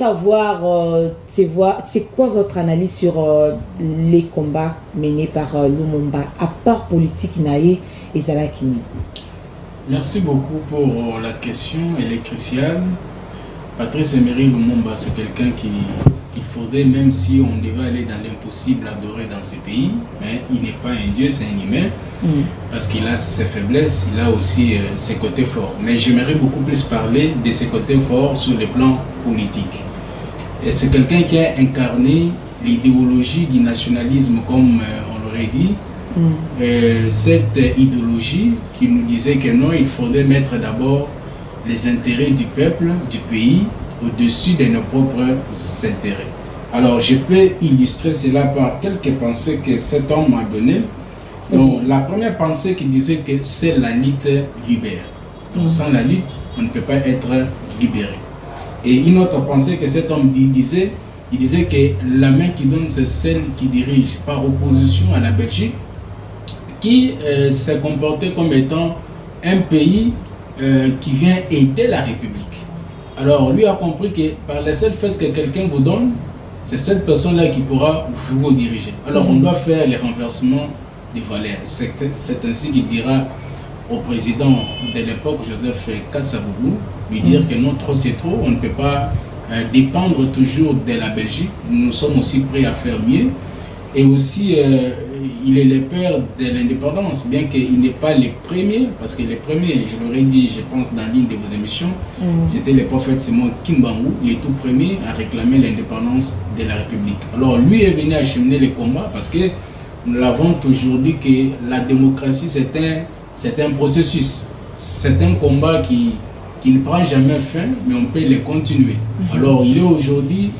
savoir, c'est quoi votre analyse sur les combats menés par Lumumba, à part politique Inaye et Zalakini? Merci beaucoup pour la question, elle est cruciale. Patrice Emery Lumumba, c'est quelqu'un qu'il faudrait, même si on devait aller dans l'impossible, adorer dans ces pays, mais il n'est pas un dieu, c'est un humain, parce qu'il a ses faiblesses, il a aussi ses côtés forts. Mais j'aimerais beaucoup plus parler de ses côtés forts sur le plan politique. Et c'est quelqu'un qui a incarné l'idéologie du nationalisme, comme on l'aurait dit, cette idéologie qui nous disait que non, il faudrait mettre d'abord les intérêts du peuple, du pays, au-dessus de nos propres intérêts. Alors, je peux illustrer cela par quelques pensées que cet homme m'a données. Donc, la première pensée qui disait que c'est la lutte libère. Donc, sans la lutte, on ne peut pas être libéré. Et une autre pensée que cet homme disait que la main qui donne, c'est celle qui dirige, par opposition à la Belgique, qui s'est comporté comme étant un pays qui vient aider la République. Alors, lui a compris que par le seul fait que quelqu'un vous donne, c'est cette personne-là qui pourra vous diriger. Alors, on doit faire les renversements des valeurs. C'est ainsi qu'il dira au président de l'époque, Joseph Kasavubu, lui dire que non, trop c'est trop, on ne peut pas dépendre toujours de la Belgique, nous sommes aussi prêts à faire mieux. Et aussi, il est le père de l'indépendance, bien qu'il n'est pas le premier, parce que le premier, je l'aurais dit, je pense, dans l'une de vos émissions, c'était le prophète Simon Kimbangu, le tout premier à réclamer l'indépendance de la République. Alors, lui est venu acheminer le combat, parce que nous l'avons toujours dit que la démocratie, c'est un processus, c'est un combat qui ne prend jamais fin, mais on peut le continuer. Alors, il est aujourd'hui